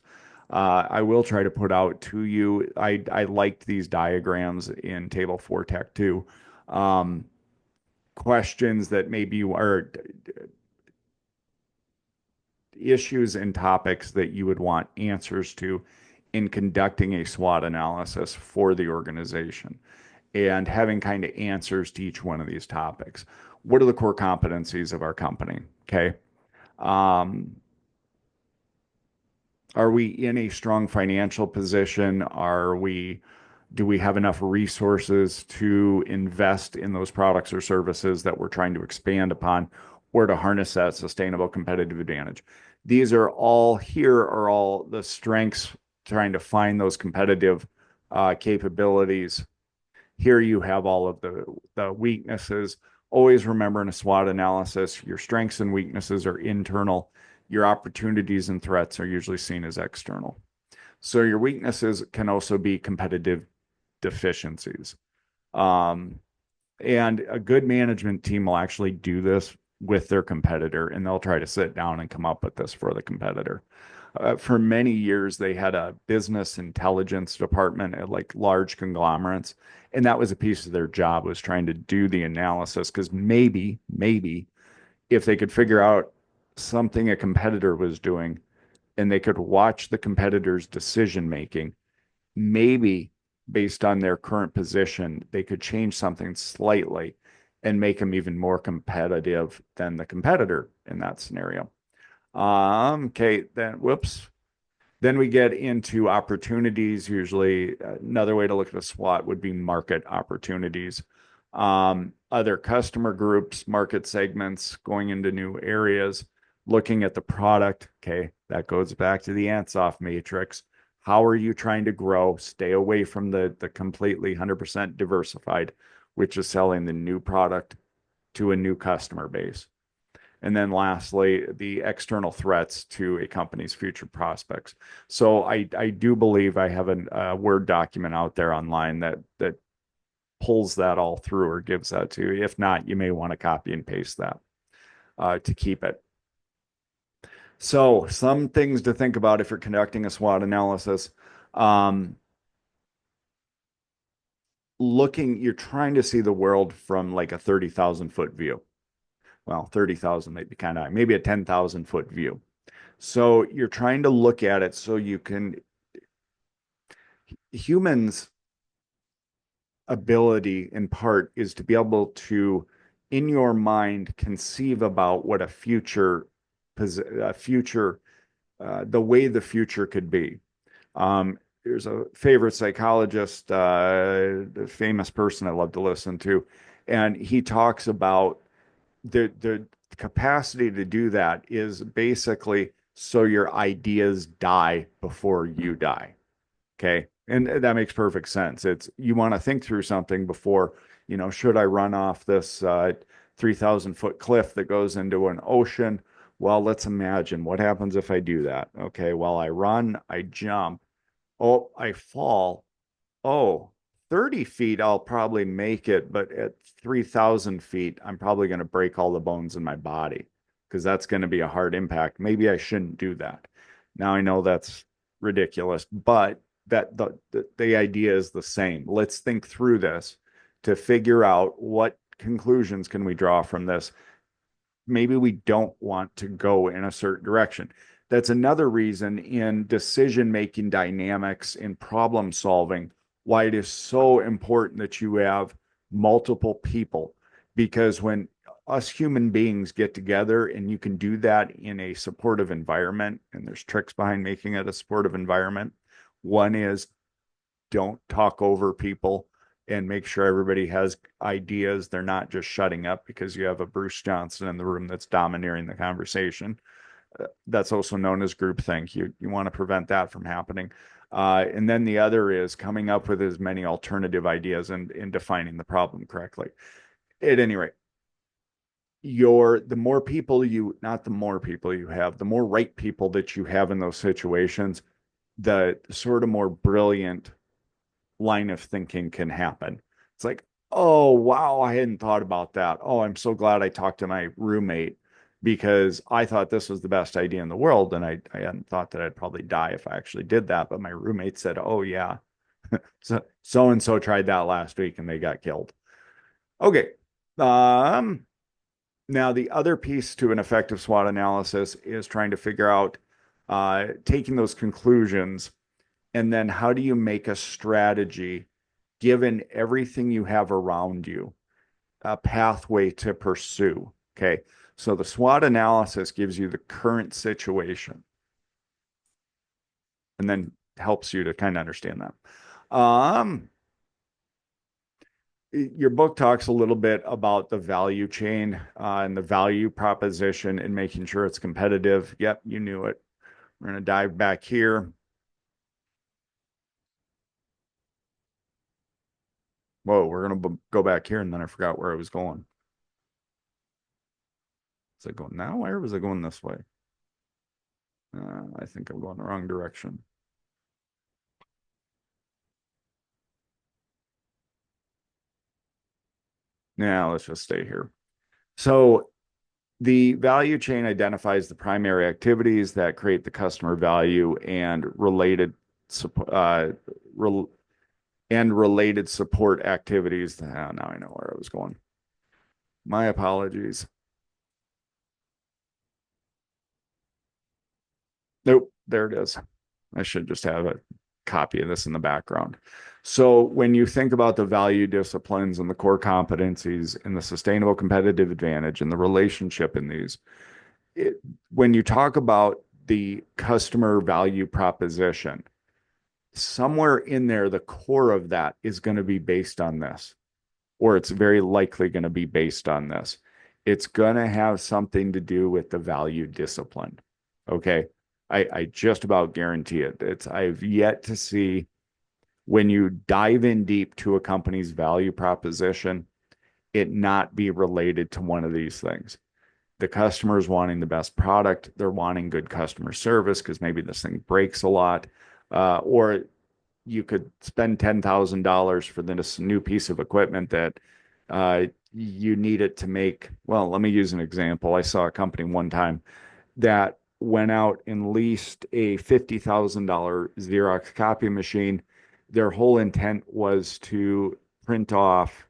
I will try to put out to you. I liked these diagrams in Table 4 Tech 2. Um, Questions that maybe you are issues and topics that you would want answers to in conducting a SWOT analysis for the organization and having kind of answers to each one of these topics. What are the core competencies of our company? Okay. Um, are we in a strong financial position? Do we have enough resources to invest in those products or services that we're trying to expand upon or to harness that sustainable competitive advantage? These are all here are all the strengths trying to find those competitive capabilities. Here you have all of the weaknesses. Always remember in a SWOT analysis, your strengths and weaknesses are internal. Your opportunities and threats are usually seen as external. So your weaknesses can also be competitive deficiencies. Um, and a good management team will actually do this with their competitor and they'll try to sit down and come up with this for the competitor. For many years, they had a business intelligence department at like large conglomerates. And that was a piece of their job was trying to do the analysis because maybe if they could figure out something a competitor was doing and they could watch the competitor's decision making, maybe based on their current position, they could change something slightly and make them even more competitive than the competitor in that scenario. Okay, then whoops. Then we get into opportunities. Usually, another way to look at a SWOT would be market opportunities. Other customer groups, market segments, going into new areas, looking at the product. Okay, that goes back to the ants off matrix. How are you trying to grow? Stay away from the completely 100% diversified, which is selling the new product to a new customer base. And then lastly, the external threats to a company's future prospects. So I do believe I have a Word document out there online that pulls that all through or gives that to you. If not, you may want to copy and paste that to keep it. So some things to think about if you're conducting a SWOT analysis. Um, you're trying to see the world from like a 30,000 foot view. Well, 30,000 might be kind of high, maybe a 10,000 foot view. So you're trying to look at it so you can, humans' ability in part is to be able to, in your mind, conceive about what the way the future could be. There's a favorite psychologist, a famous person I love to listen to, and he talks about the capacity to do that is basically so your ideas die before you die. Okay. And that makes perfect sense. It's you want to think through something before, should I run off this 3,000 foot cliff that goes into an ocean? Well, let's imagine what happens if I do that. Okay. Well, I run, I jump. Oh, I fall. Oh, 30 feet, I'll probably make it, but at 3,000 feet, I'm probably going to break all the bones in my body because that's going to be a hard impact. Maybe I shouldn't do that. Now I know that's ridiculous, but the idea is the same. Let's think through this to figure out what conclusions can we draw from this. Maybe we don't want to go in a certain direction. That's another reason in decision making dynamics in problem solving why it is so important that you have multiple people. Because when us human beings get together and you can do that in a supportive environment, and there's tricks behind making it a supportive environment. One is don't talk over people and make sure everybody has ideas. They're not just shutting up because you have a Bruce Johnson in the room that's domineering the conversation. That's also known as groupthink. You want to prevent that from happening. And then the other is coming up with as many alternative ideas and in defining the problem correctly. At any rate, the more people you, not the more people you have, the more right people that you have in those situations, the sort of more brilliant line of thinking can happen. It's like, oh, wow, I hadn't thought about that. Oh, I'm so glad I talked to my roommate because I thought this was the best idea in the world. And I hadn't thought that I'd probably die if I actually did that. But my roommate said, oh, yeah, so and so tried that last week and they got killed. Okay. Um, Now, the other piece to an effective SWOT analysis is trying to figure out taking those conclusions and then how do you make a strategy given everything you have around you, a pathway to pursue. Okay. So the SWOT analysis gives you the current situation and then helps you to kind of understand that. Your book talks a little bit about the value chain and the value proposition and making sure it's competitive. Yep, you knew it. We're going to dive back here. Whoa, we're going to go back here and then I forgot where I was going. Is it going that way or was it going this way? I think I'm going the wrong direction. Now let's just stay here. So the value chain identifies the primary activities that create the customer value and uh, rel related support activities. Now I know where I was going. My apologies. Nope, there it is. I should just have a copy of this in the background. So when you think about the value disciplines and the core competencies and the sustainable competitive advantage and the relationship in these, it, when you talk about the customer value proposition, somewhere in there, the core of that is going to be based on this, or it's very likely going to be based on this. It's going to have something to do with the value discipline. Okay. I just about guarantee it. I've yet to see when you dive in deep to a company's value proposition, it not be related to one of these things. The customer is wanting the best product. They're wanting good customer service because maybe this thing breaks a lot. Or you could spend $10,000 for this new piece of equipment that you need it to make. Well, let me use an example. I saw a company one time that went out and leased a $50,000 Xerox copy machine. Their whole intent was to print off,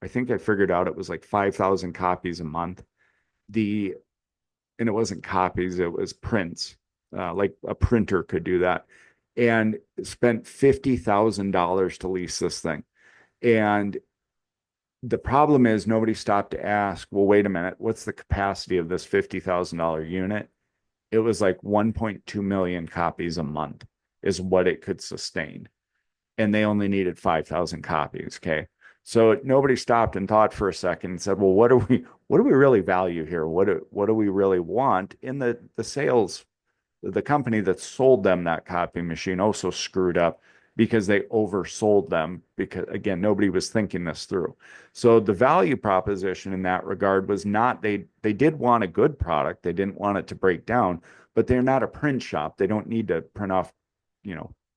I think I figured out it was like 5,000 copies a month. The and it wasn't copies, it was prints. Like a printer could do that. And spent $50,000 to lease this thing. And the problem is nobody stopped to ask, well, wait a minute, what's the capacity of this $50,000 unit? It was like 1.2 million copies a month is what it could sustain. And they only needed 5,000 copies. Okay. So nobody stopped and thought for a second and said, well, what do we really value here? What do we really want in the sales? The company that sold them that copy machine also screwed up because they oversold them because again nobody was thinking this through. So the value proposition in that regard was not they did want a good product, they didn't want it to break down, but they're not a print shop. They don't need to print off,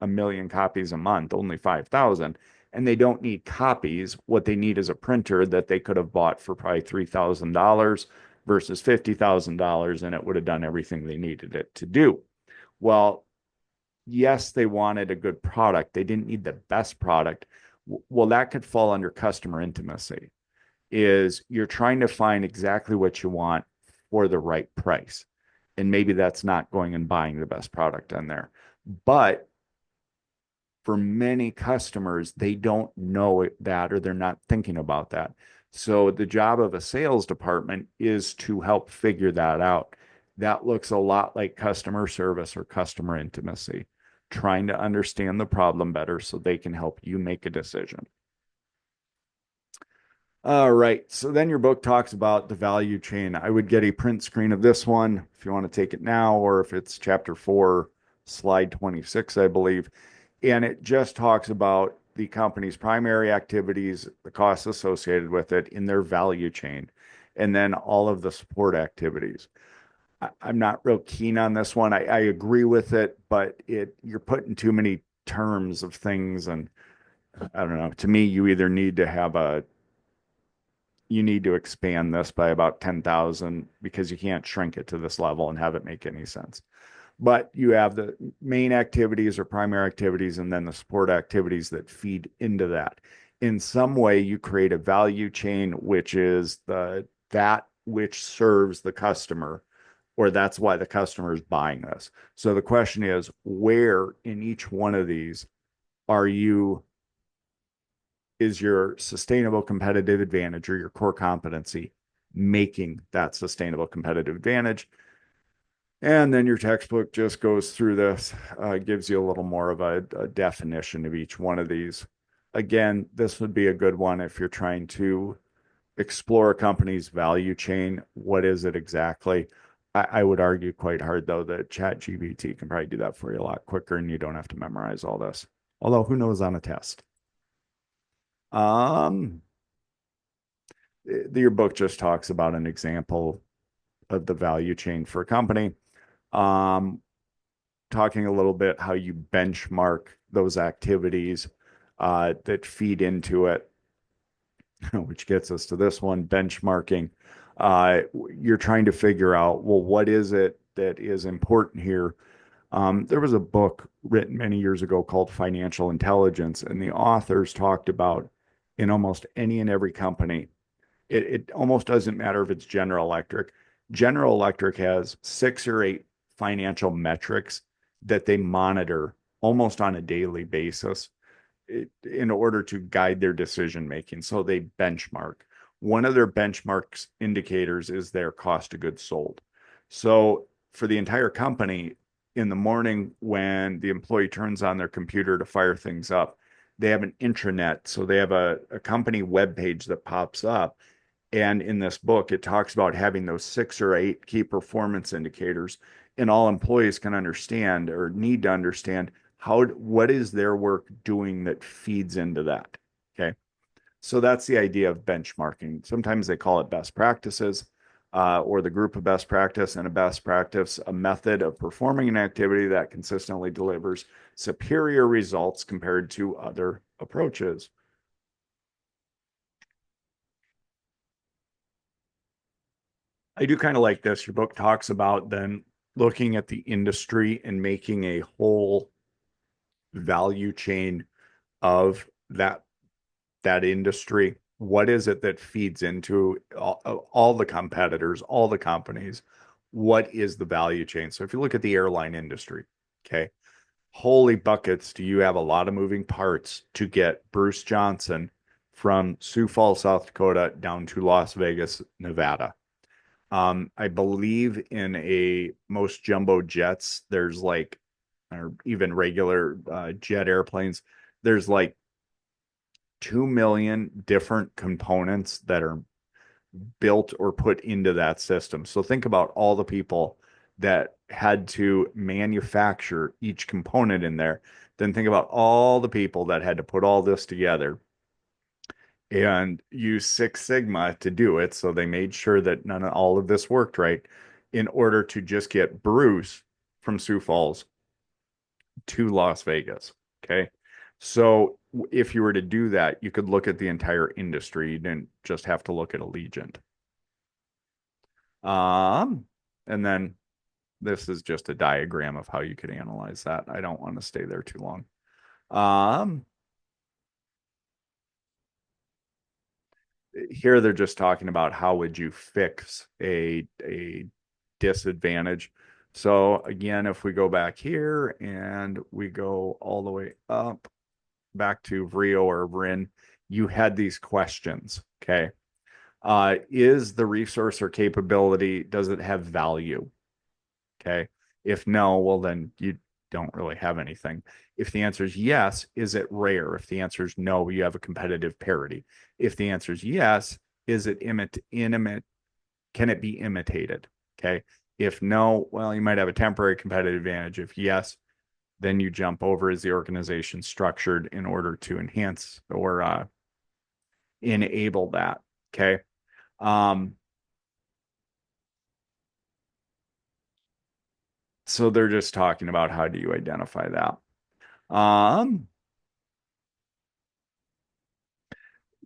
a million copies a month, only 5,000, and they don't need copies. What they need is a printer that they could have bought for probably $3,000 versus $50,000 and it would have done everything they needed it to do. Well, yes, they wanted a good product. They didn't need the best product. Well, that could fall under customer intimacy. Is you're trying to find exactly what you want for the right price. And maybe that's not going and buying the best product on there. But for many customers, they don't know that or they're not thinking about that. So the job of a sales department is to help figure that out. That looks a lot like customer service or customer intimacy, trying to understand the problem better so they can help you make a decision. All right. So then your book talks about the value chain. I would get a print screen of this one if you want to take it now, or if it's chapter 4, slide 26, I believe. And it just talks about the company's primary activities, the costs associated with it in their value chain, and then all of the support activities. I'm not real keen on this one. I agree with it, but you're putting too many terms of things, and I don't know. To me, you need to expand this by about 10,000 because you can't shrink it to this level and have it make any sense. But you have the main activities or primary activities and then the support activities that feed into that. In some way, you create a value chain, which is that which serves the customer, or that's why the customer is buying this. So the question is, where in each one of these are you is your sustainable competitive advantage or your core competency making that sustainable competitive advantage? And then your textbook just goes through this, gives you a little more of a definition of each one of these. Again, this would be a good one if you're trying to explore a company's value chain. What is it exactly? I would argue quite hard, though, that ChatGPT can probably do that for you a lot quicker and you don't have to memorize all this. Although, who knows on a test? Um, your book just talks about an example of the value chain for a company. Um, Talking a little bit how you benchmark those activities that feed into it, which gets us to this one, benchmarking. Uh, you're trying to figure out, well, what is it that is important here? There was a book written many years ago called Financial Intelligence, and the authors talked about in almost any and every company, it almost doesn't matter if it's General Electric. General Electric has 6 or 8 financial metrics that they monitor almost on a daily basis in order to guide their decision making. So they benchmark. One of their benchmarks indicators is their cost of goods sold. So for the entire company, in the morning when the employee turns on their computer to fire things up, they have an intranet. So they have a company web page that pops up, and in this book, it talks about having those 6 or 8 key performance indicators, and all employees can understand or need to understand what is their work doing that feeds into that. Okay. So that's the idea of benchmarking. Sometimes they call it best practices, or the group of best practice, and a best practice, a method of performing an activity that consistently delivers superior results compared to other approaches. I do kind of like this. Your book talks about then looking at the industry and making a whole value chain of that industry. What is it that feeds into all the competitors, all the companies? What is the value chain? So if you look at the airline industry, okay, holy buckets, do you have a lot of moving parts to get Bruce Johnson from Sioux Falls, South Dakota down to Las Vegas, Nevada? I believe in a most jumbo jets, there's like, or even regular jet airplanes, there's like 2 million different components that are built or put into that system. So think about all the people that had to manufacture each component in there. Then think about all the people that had to put all this together and use Six Sigma to do it. So they made sure that none of all of this worked right in order to just get Bruce from Sioux Falls to Las Vegas. Okay. So if you were to do that, you could look at the entire industry. You didn't just have to look at Allegiant. Um, and then this is just a diagram of how you could analyze that. I don't want to stay there too long. Um, Here they're just talking about how would you fix a disadvantage. So again, if we go back here and we go all the way up back to Vrio or Vrin, you had these questions. Okay. Is the resource or capability, does it have value? Okay. If no, well, then you don't really have anything. If the answer is yes, is it rare? If the answer is no, you have a competitive parity. If the answer is yes, is it intimate? Can it be imitated? Okay. If no, well, you might have a temporary competitive advantage. If yes, then you jump over, is the organization structured in order to enhance or enable that? Okay. Um, So they're just talking about how do you identify that. Um,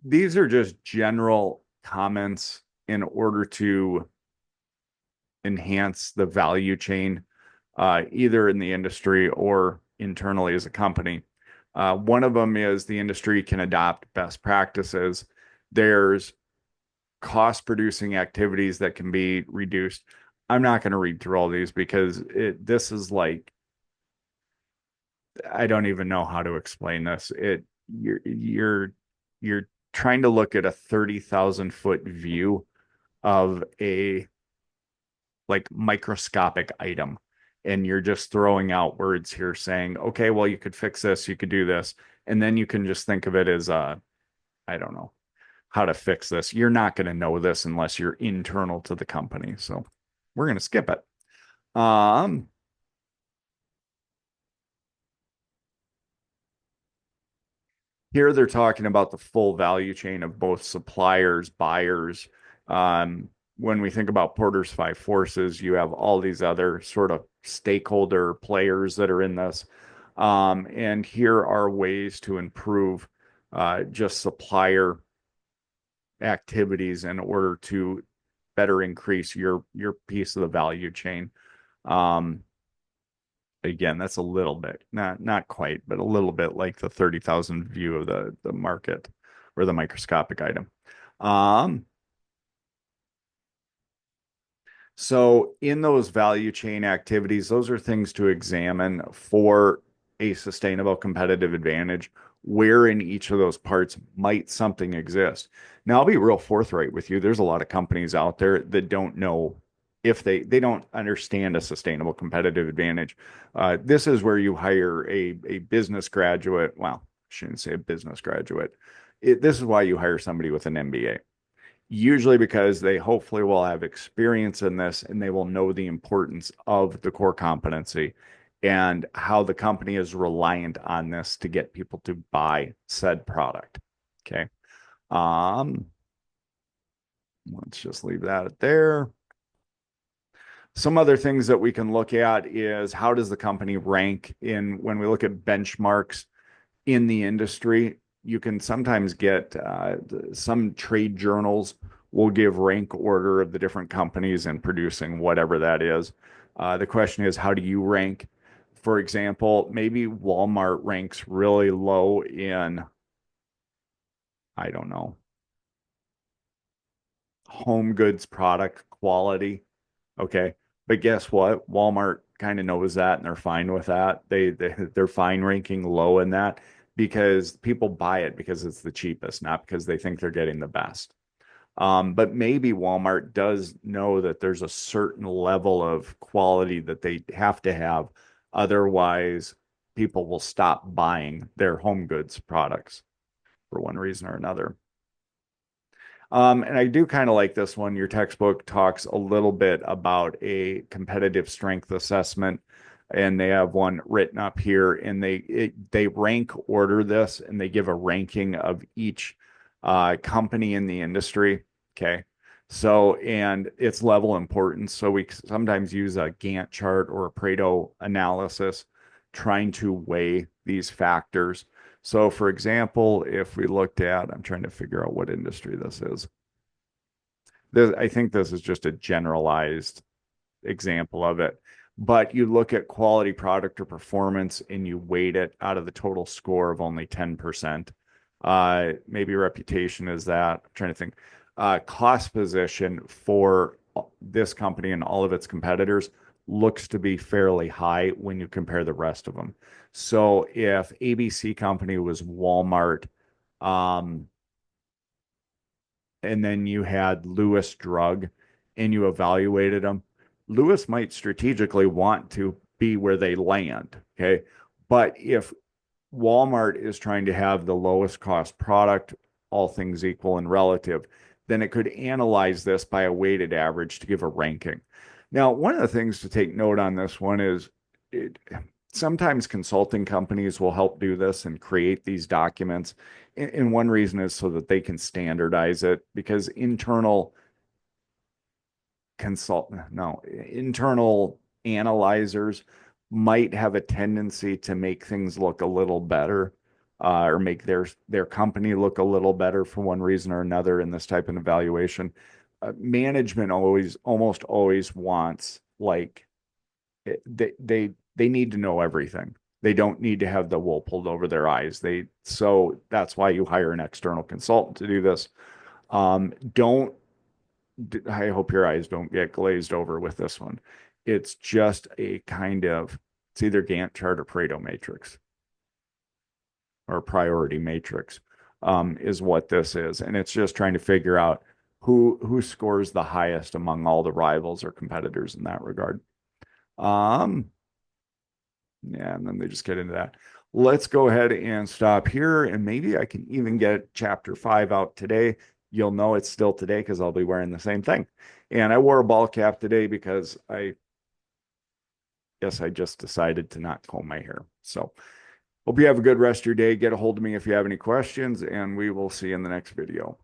these are just general comments in order to enhance the value chain, either in the industry or internally as a company. One of them is the industry can adopt best practices. There's cost producing activities that can be reduced. I'm not going to read through all these because this is like, I don't even know how to explain this. You're trying to look at a 30,000 foot view of a like microscopic item. And you're just throwing out words here saying, okay, well, you could fix this, you could do this. And then you can just think of it as, I don't know how to fix this. You're not going to know this unless you're internal to the company. So we're going to skip it. Um, Here they're talking about the full value chain of both suppliers, buyers. Um, when we think about Porter's Five Forces, you have all these other sort of stakeholder players that are in this. And here are ways to improve just supplier activities in order to better increase your piece of the value chain. Um, Again, that's a little bit, not quite, but a little bit like the 30,000 view of the market or the microscopic item. Um, So in those value chain activities, those are things to examine for a sustainable competitive advantage. Where in each of those parts might something exist? Now, I'll be real forthright with you. There's a lot of companies out there that don't know if they don't understand a sustainable competitive advantage. This is where you hire a business graduate. Well, I shouldn't say a business graduate. This is why you hire somebody with an MBA, usually because they hopefully will have experience in this and they will know the importance of the core competency and how the company is reliant on this to get people to buy said product. Okay. Um, let's just leave that there. Some other things that we can look at is how does the company rank in when we look at benchmarks in the industry. You can sometimes get some trade journals will give rank order of the different companies in producing whatever that is. The question is, how do you rank? For example, maybe Walmart ranks really low in, I don't know, home goods product quality. Okay. But guess what? Walmart kind of knows that and they're fine with that. They're fine ranking low in that because people buy it because it's the cheapest, not because they think they're getting the best. But maybe Walmart does know that there's a certain level of quality that they have to have. Otherwise, people will stop buying their home goods products for one reason or another. And I do kind of like this one. Your textbook talks a little bit about a competitive strength assessment, and they have one written up here, and they rank order this, and they give a ranking of each company in the industry. Okay. So, and its level importance. So we sometimes use a Gantt chart or a Pareto analysis trying to weigh these factors. So, for example, if we looked at, I'm trying to figure out what industry this is. I think this is just a generalized example of it. But you look at quality product or performance and you weight it out of the total score of only 10%. Maybe reputation is that. I'm trying to think. Cost position for this company and all of its competitors looks to be fairly high when you compare the rest of them. So if ABC company was Walmart, um, and then you had Lewis Drug and you evaluated them, Lewis might strategically want to be where they land. Okay. But if Walmart is trying to have the lowest cost product, all things equal and relative, then it could analyze this by a weighted average to give a ranking. Now, one of the things to take note on this one is it, sometimes consulting companies will help do this and create these documents. And one reason is so that they can standardize it because internal consult no internal analyzers might have a tendency to make things look a little better, or make their company look a little better for one reason or another in this type of evaluation. Management almost always wants, like, they need to know everything. They don't need to have the wool pulled over their eyes. So that's why you hire an external consultant to do this. Don't I hope your eyes don't get glazed over with this one. It's just a kind of, it's either Gantt chart or Pareto matrix or priority matrix, is what this is. And it's just trying to figure out who scores the highest among all the rivals or competitors in that regard. Um, yeah, and then they just get into that. Let's go ahead and stop here, and maybe I can even get chapter 5 out today. You'll know it's still today because I'll be wearing the same thing. And I wore a ball cap today because I guess I just decided to not comb my hair. So hope you have a good rest of your day. Get a hold of me if you have any questions, and we will see you in the next video.